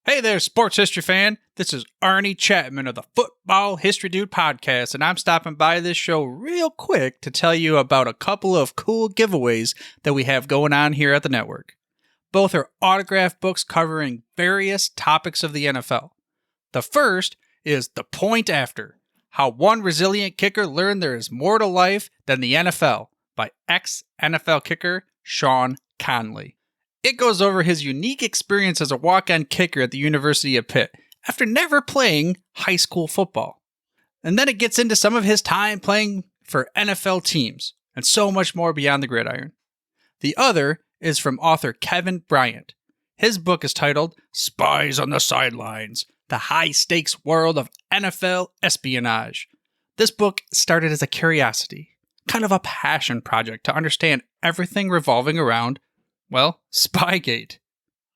Hey there, sports history fan. This is Arnie Chapman of the Football History Dude podcast, and I'm stopping by this show real quick to tell you about a couple of cool giveaways that we have going on here at the network. Both are autographed books covering various topics of the NFL. The first is The Point After: How One Resilient Kicker Learned There Is More to Life Than the NFL by ex-NFL kicker Sean Conley. It goes over his unique experience as a walk-on kicker at the University of Pitt after never playing high school football. And then it gets into some of his time playing for NFL teams and so much more beyond the gridiron. The other is from author Kevin Bryant. His book is titled Spies on the Sidelines: The High-Stakes World of NFL Espionage. This book started as a curiosity, kind of a passion project to understand everything revolving around, well, Spygate.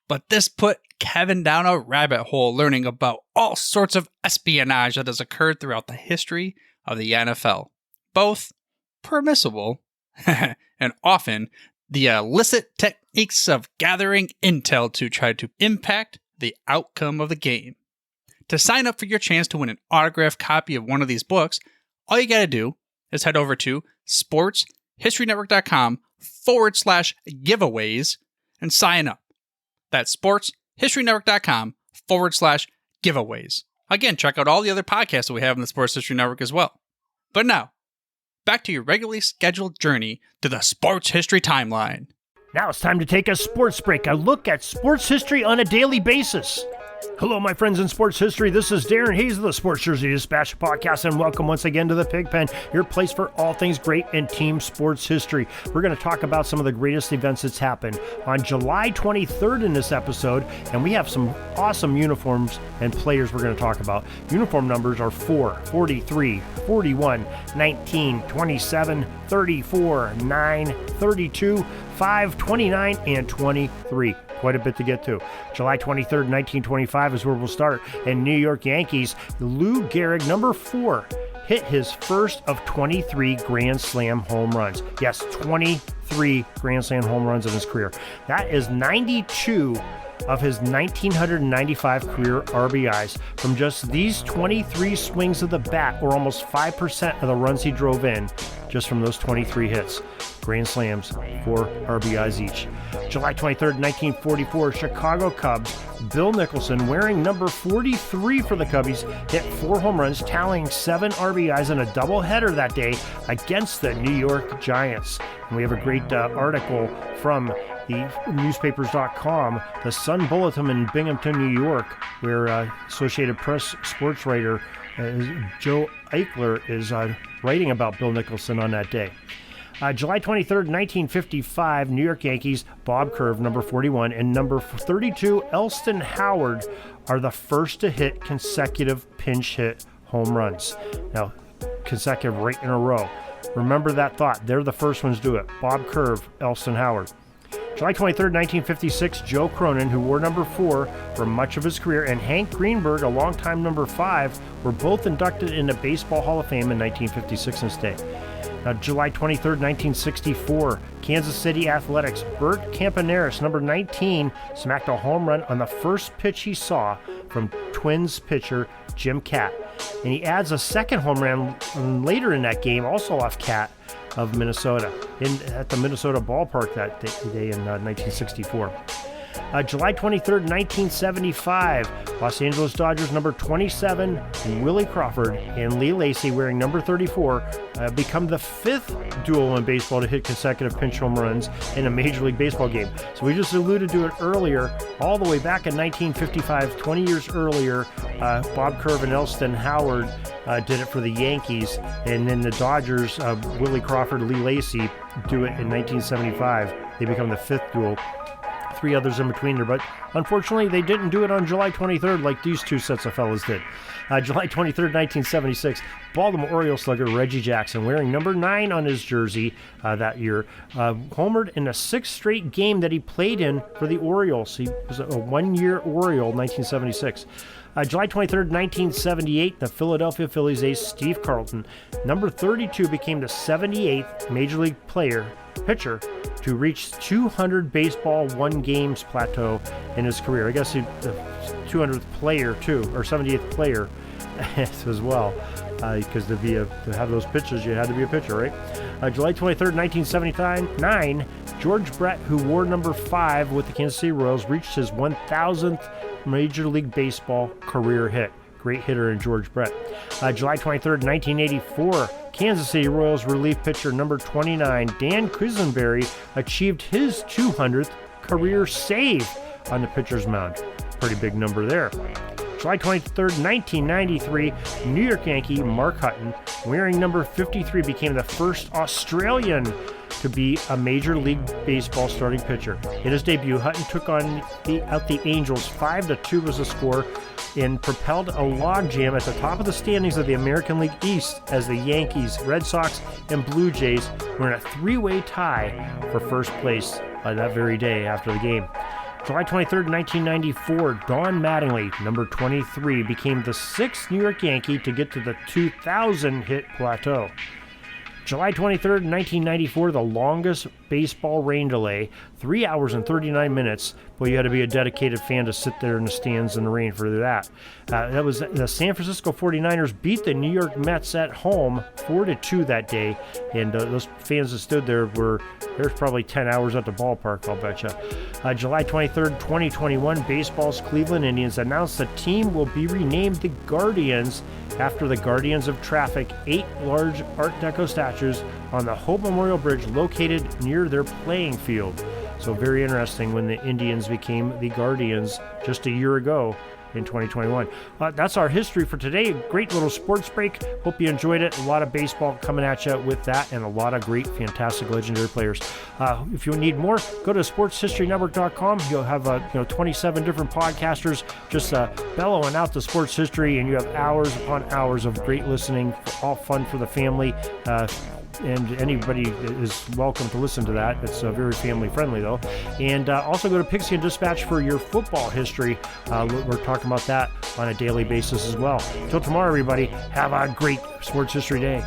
But this put Kevin down a rabbit hole learning about all sorts of espionage that has occurred throughout the history of the NFL. Both permissible and often the illicit techniques of gathering intel to try to impact the outcome of the game. To sign up for your chance to win an autographed copy of one of these books, all you gotta do is head over to sportshistorynetwork.com/giveaways and sign up. That's sportshistorynetwork.com/giveaways. Again, check out all the other podcasts that we have in the Sports History Network as well. But now, back to your regularly scheduled journey to the sports history timeline. Now it's time to take a sports break, a look at sports history on a daily basis. Hello, my friends in sports history. This is Darren Hayes of the Sports Jersey Dispatch podcast, and welcome once again to the Pigpen, your place for all things great in team sports history. We're going to talk about some of the greatest events that's happened on July 23rd in this episode, and we have some awesome uniforms and players we're going to talk about. Uniform numbers are 4, 43, 41, 19, 27, 34, 9, 32, 5, 29, and 23. Quite a bit to get to. July 23rd, 1925 is where we'll start. In New York Yankees, Lou Gehrig, number 4, hit his first of 23 Grand Slam home runs. Yes, 23 Grand Slam home runs in his career. That is 92 of his 1,995 career RBIs from just these 23 swings of the bat, or almost 5% of the runs he drove in just from those 23 hits. Grand Slams, 4 RBIs each. July 23rd, 1944, Chicago Cubs, Bill Nicholson, wearing number 43 for the Cubbies, hit 4 home runs, tallying 7 RBIs in a doubleheader that day against the New York Giants. And we have a great article from the newspapers.com, the Sun Bulletin in Binghamton, New York, where Associated Press sports writer Joe Eichler is writing about Bill Nicholson on that day. July 23rd, 1955, New York Yankees, Bob Curve, number 41, and number 32, Elston Howard, are the first to hit consecutive pinch hit home runs. Now, consecutive right in a row. Remember that thought. They're the first ones to do it. Bob Curve, Elston Howard. July 23rd, 1956, Joe Cronin, who wore number 4 for much of his career, and Hank Greenberg, a longtime number 5, were both inducted into Baseball Hall of Fame in 1956 instead. Now, July 23rd, 1964, Kansas City Athletics, Bert Campaneris, number 19, smacked a home run on the first pitch he saw from Twins pitcher Jim Catt. And he adds a second home run later in that game, also off Catt of Minnesota, at the Minnesota ballpark that day in 1964. July 23rd, 1975, Los Angeles Dodgers, number 27, Willie Crawford and Lee Lacy, wearing number 34, become the 5th duo in baseball to hit consecutive pinch home runs in a Major League Baseball game. So we just alluded to it earlier, all the way back in 1955, 20 years earlier, Bob Curve and Elston Howard did it for the Yankees, and then the Dodgers, Willie Crawford and Lee Lacy, do it in 1975. They become the 5th duo. 3 others in between there, but unfortunately they didn't do it on July 23rd like these 2 sets of fellas did. July 23rd, 1976, Baltimore Orioles slugger Reggie Jackson, wearing number 9 on his jersey that year, homered in a 6th straight game that he played in for the Orioles. He was a 1-year Oriole, 1976. July 23rd, 1978, the Philadelphia Phillies ace Steve Carlton, number 32, became the 78th Major League player pitcher to reach 200 baseball one games plateau in his career. I guess the 200th player too, or 70th player as well, because to have those pitches, you had to be a pitcher, right? July 23rd, 1979, George Brett, who wore number 5 with the Kansas City Royals, reached his 1,000th Major League Baseball career hit. Great hitter in George Brett. July 23rd, 1984, Kansas City Royals relief pitcher number 29, Dan Quisenberry, achieved his 200th career save on the pitcher's mound. Pretty big number there. July 23rd, 1993, New York Yankee Mark Hutton, wearing number 53, became the first Australian to be a Major League Baseball starting pitcher. In his debut, Hutton took out the Angels. 5-2 was the score, and propelled a logjam at the top of the standings of the American League East as the Yankees, Red Sox, and Blue Jays were in a 3-way tie for first place that very day after the game. July 23rd, 1994, Don Mattingly, number 23, became the 6th New York Yankee to get to the 2,000 hit plateau. July 23rd, 1994, the longest baseball rain delay, 3 hours and 39 minutes. Well, you had to be a dedicated fan to sit there in the stands in the rain for that. That was the San Francisco 49ers beat the New York Mets at home 4-2 that day, and those fans that stood there there's probably 10 hours at the ballpark, I'll bet you. July 23rd, 2021, baseball's Cleveland Indians announced the team will be renamed the Guardians after the Guardians of Traffic, 8 large Art Deco statues on the Hope Memorial Bridge located near their playing field. So very interesting when the Indians became the Guardians just a year ago in 2021. That's our history for today. Great little sports break. Hope you enjoyed it. A lot of baseball coming at you with that, and a lot of great, fantastic, legendary players. If you need more, go to sportshistorynetwork.com. You'll have 27 different podcasters just bellowing out the sports history, and you have hours upon hours of great listening, all fun for the family. And anybody is welcome to listen to that. It's very family friendly though. And also go to Pigskin Dispatch for your football history. We're talking about that on a daily basis as well. Till tomorrow, everybody, have a great sports history day.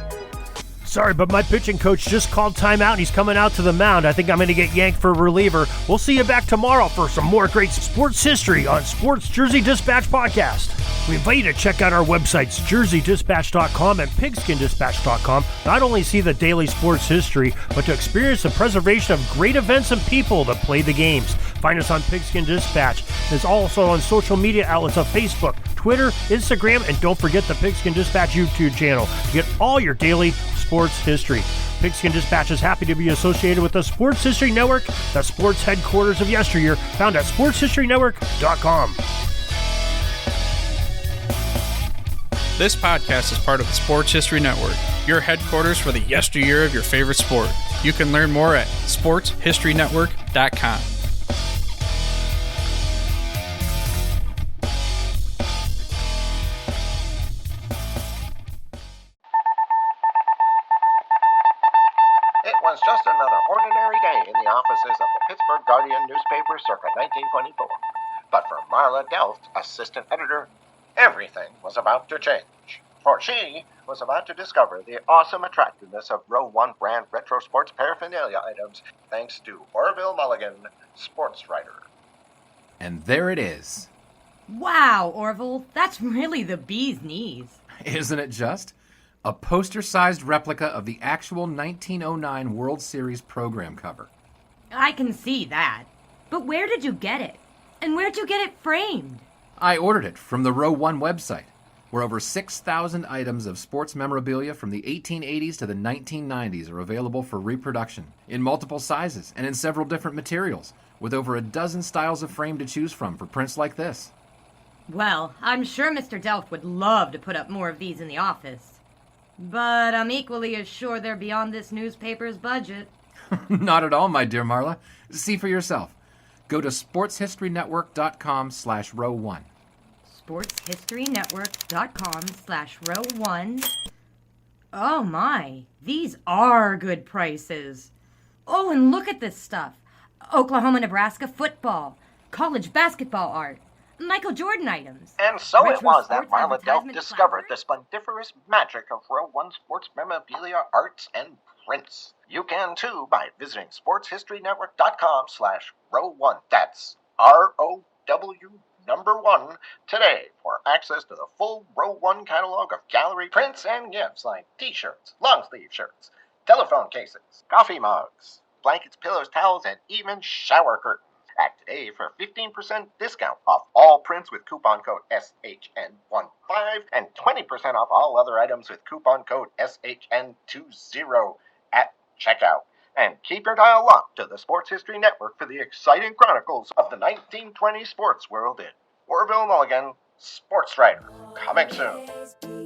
Sorry, but my pitching coach just called timeout and he's coming out to the mound. I think I'm going to get yanked for a reliever. We'll see you back tomorrow for some more great sports history on Sports Jersey Dispatch Podcast. We invite you to check out our websites, jerseydispatch.com and pigskindispatch.com. Not only see the daily sports history, but to experience the preservation of great events and people that play the games. Find us on Pigskin Dispatch. It's also on social media outlets of Facebook, Twitter, Instagram, and don't forget the Pigskin Dispatch YouTube channel to get all your daily sports history. Pigskin Dispatch is happy to be associated with the Sports History Network, the sports headquarters of yesteryear, found at sportshistorynetwork.com. This podcast is part of the Sports History Network, your headquarters for the yesteryear of your favorite sport. You can learn more at sportshistorynetwork.com. It was just another ordinary day in the offices of the Pittsburgh Guardian newspaper circa 1924. But for Marla Delft, assistant editor, everything was about to change. For she was about to discover the awesome attractiveness of Row 1 brand retro sports paraphernalia items thanks to Orville Mulligan, sports writer. And there it is. Wow, Orville, that's really the bee's knees. Isn't it just? A poster-sized replica of the actual 1909 World Series program cover. I can see that. But where did you get it? And where'd you get it framed? I ordered it from the Row 1 website, where over 6,000 items of sports memorabilia from the 1880s to the 1990s are available for reproduction, in multiple sizes and in several different materials, with over a dozen styles of frame to choose from for prints like this. Well, I'm sure Mr. Delft would love to put up more of these in the office. But I'm equally as sure they're beyond this newspaper's budget. Not at all, my dear Marla. See for yourself. Go to sportshistorynetwork.com/row1. sportshistorynetwork.com/row1. Oh my, these are good prices. Oh, and look at this stuff. Oklahoma-Nebraska football, college basketball art, Michael Jordan items. And so retro it was that sports Marla Delft advertisement discovered the placards. splendiferous magic of Row 1 sports memorabilia, arts, and prints. You can too by visiting sportshistorynetwork.com/row1. That's ROW1 today for access to the full Row 1 catalog of gallery prints and gifts like t-shirts, long-sleeve shirts, telephone cases, coffee mugs, blankets, pillows, towels, and even shower curtains. Act today for 15% discount off all prints with coupon code SHN15 and 20% off all other items with coupon code SHN20 at checkout. And keep your dial locked to the Sports History Network for the exciting chronicles of the 1920 sports world in Orville Mulligan, Sports Writer. Coming soon.